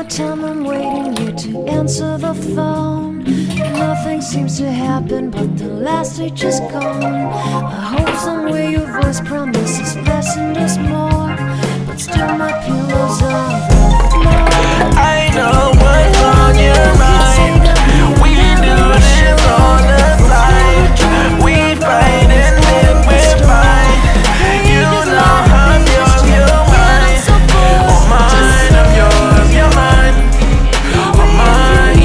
the time I'm waiting here to answer the phone. Nothing seems to happen, but the last stage is gone. I hope somewhere your voice promises less and us more, but still my pillow's on the floor. I know what's on your mind. We do this all the time. We fight and then we're fine. You know I'm yours, you're mine. Oh mine, I'm yours, you're mine. Oh mine,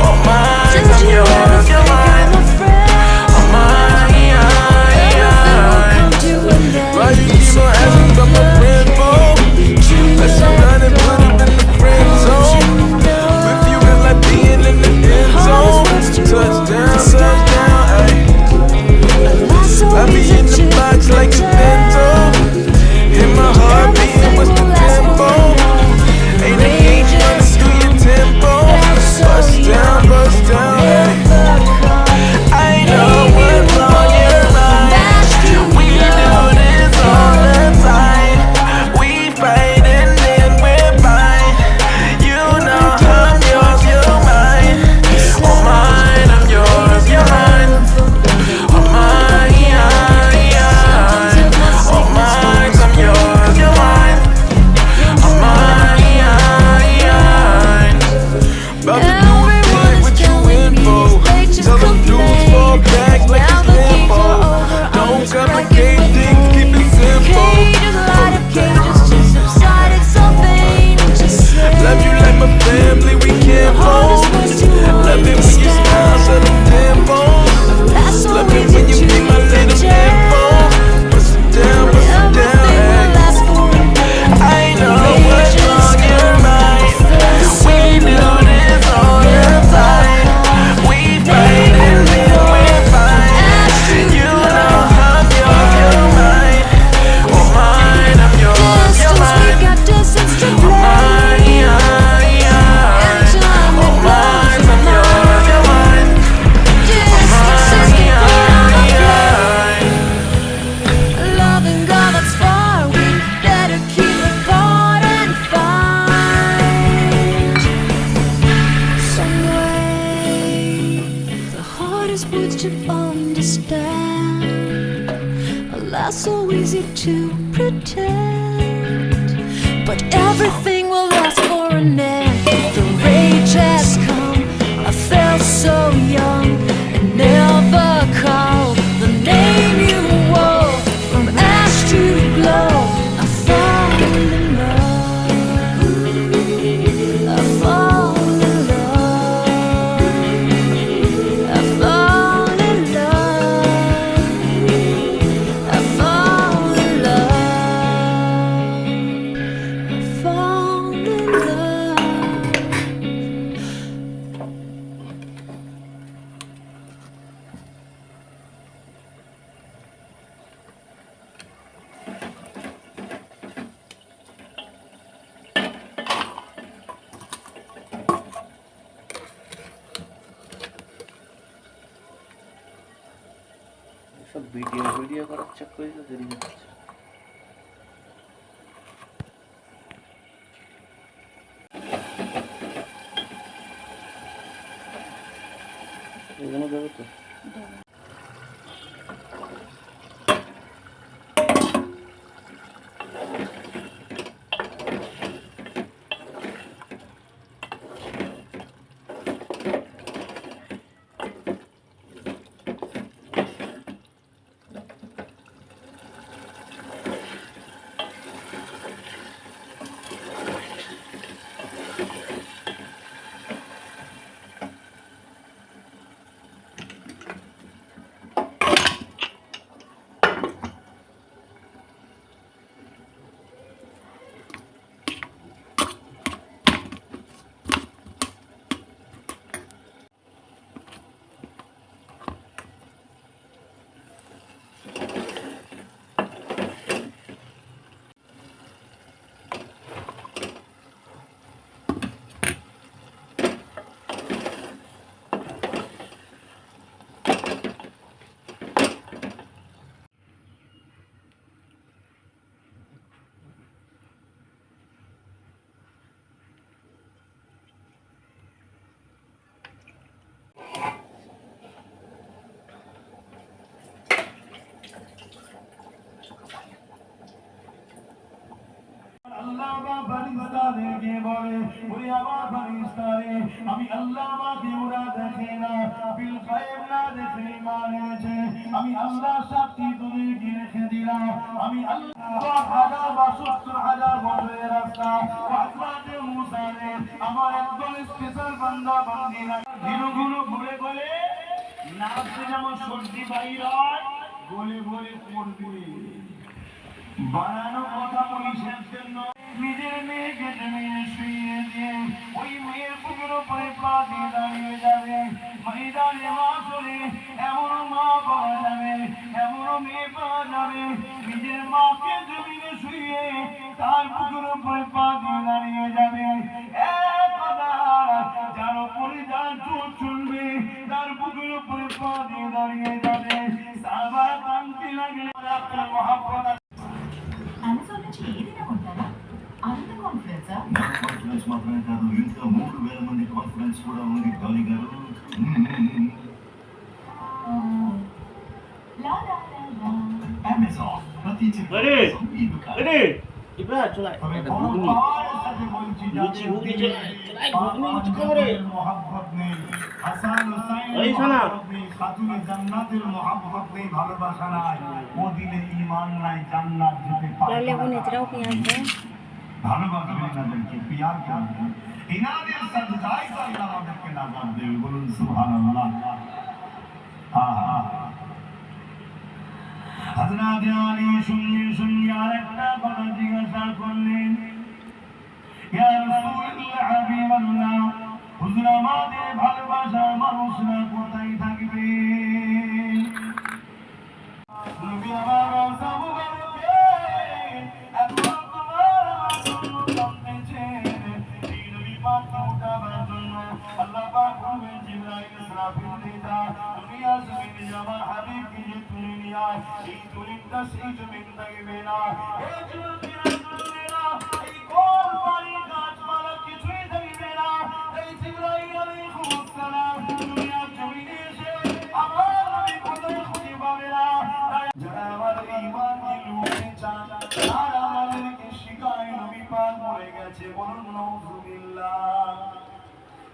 oh mine, I'm yours, you're mine. Oh mine, why you keep on asking about my friend, boy? Let's run and put him in the friend zone. With you it's like being in the end zone. Touchdown, touchdown, ayy. I be in the box like a bento. In my heart beating, what's the tempo? Ain't a game running through your tempo. Bust down, ayy. I know what's on your mind. We do this all the time. We fight and then we're fine. You know I'm yours, you're mine. Oh mine, I'm yours, you're mine. Oh mine, oh mine, I'm yours, you're mine. Oh mine, about to do a thing with you in for. Tell them dudes fall back like it's limbo. Don't complicate things, keep it simple. Love you like my family, we can't hold. Love it when you smile, so them dimples. Love it when you be my little dimple. Bust it down, ayy. I know what's on your mind. We do this all the time. We fight and then we're fine. You know I'm yours, you're mine. Oh mine, I'm yours, you're mine. Oh mine, oh mine, I'm yours, you're mine. Loving God that's far, we better keep it apart and find some way. The hardest words to understand are last so easy to pretend, but everything will last for an end. The rage has come, I felt so young and never called the name you wore. From ash to glow, I fall in love. I fall in love. I fall in love. I fall in love. I fall in love. সব video করার চক্করে তো দেরি হচ্ছে। এগুলো দেবো তো। আল্লাহ আমাকে ওরা দেখে না, বিল গায়েব না দেখে ঈমান এনেছে। আমি আল্লাহ সাক্ষী তোদেরকে রেখে দিলাম, আমি আল্লাহ 70,000 বছরের রাস্তা হযরত মুসার আমার একদম স্পেশাল বান্দা বান্দিরা দিনগুলো ঘুরে ঘুরে নাচতে যেমন সর্দি বাইর হয়, গলে গলে পড়বে। বানানো কথা পুলিশের জন্য নিজের মেয়েকে জমিনে শুইয়ে দিয়ে ওই মেয়ের বুকের উপরে পা দিয়ে দাঁড়িয়ে যাবে। ময়দানে মাসরে এমন মা পাওয়া যাবে, এমন মেয়ে পাওয়া যাবে, নিজের মাকে জমিনে শুইয়ে তার বুকের উপরে পা দিয়ে দাঁড়িয়ে যাবে। এক কথা, যার উপরে যার চোখ চলবে তার বুকের উপরে পা দিয়ে দাঁড়িয়ে যাবে। সাহাবারা কাঁদতে লাগলেন, আপনার মহব্বত అమెజాన్ నుంచి ఏదైనా కొంటారా? అంత కాన్ఫిడెన్సా? కాన్ఫిడెన్స్ మాత్రమే కాదు, ఇంకా 3,000 మంది కాన్ఫిడెన్స్ కూడా ఉంది డాలీ గారు. లా లా లా లా. అమెజాన్ ప్రతి చిన్న अरे సంగీతకారు. अरे इब्रा चला তবে এটা কোন ঘুগনি পাওয়ার সাথে বলছি লুচি ঘুগনি চলাই ঘুগনি লুচি খাবো রে মোহাব্বত নেই, হাসান হুসাইন এই শোনা। মোহাব্বত নেই, খাতুনে জান্নাতের মোহাব্বত নেই, ভালোবাসা নাই, ও দিলে ঈমান নাই, জান্নাত যেতে পারে না। ভালোবাসবে এনাদেরকে, পিয়ার করবে, এনাদের সাজদায় আল্লাহ আমাদেরকে নাজাত দেবে। বলুন সুবহানাল্লাহ। আহা, হযরত আলী শুনিয়ে আরেকটা কথা জিজ্ঞাসা করলেন, ইয়া রাসূলুল্লাহ, হাবিবাল্লাহ, হুজুর আমাদের ভালোবাসার মানুষরা কোথায় থাকবে? নবী আমার সাহাবাকে এখন তোমার জন্য কাঁদতেছেন। এই নবী পাককে উঠাবার জন্য আল্লাহ পাক বলবেন, জিবরাইল ইসরাফিল নিদা দুনিয়া জমিনে আমার হাবিবকে যে তুলে নিয়ে আয়। এই তুলিটা সেই জমিন থাকবে না, এই জমিনের তুলবেনা, এই কোন পানি গাছপালা কিছুই থাকবে না। এই জিবরাইল আলাইহিস সালাম দুনিয়া জমিনে এসে আমার নবী কোথায় খুঁজে পাবে না। যারা আমাদের ঈমানকে লুটতে চান, তারা আমাদেরকে শিখায় নবী পাক মরে গেছে। বলুন নাউযুবিল্লাহ।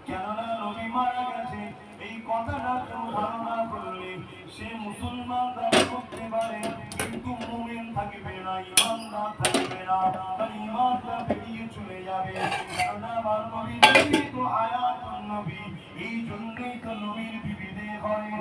কেননা নবী মারা গেছে, এই কথাটা কেউ ধারণা করলে সে মুসলমান দাবি করতে পারে, কিন্তু মুমিন থাকবে না, ঈমানদার থাকবে না, তার ঈমানটা বেরিয়ে চলে যাবে। কেননা আমার নবী তো হায়াতুন নবী, এই জন্যই তো নবীর বিবিদের ঘরে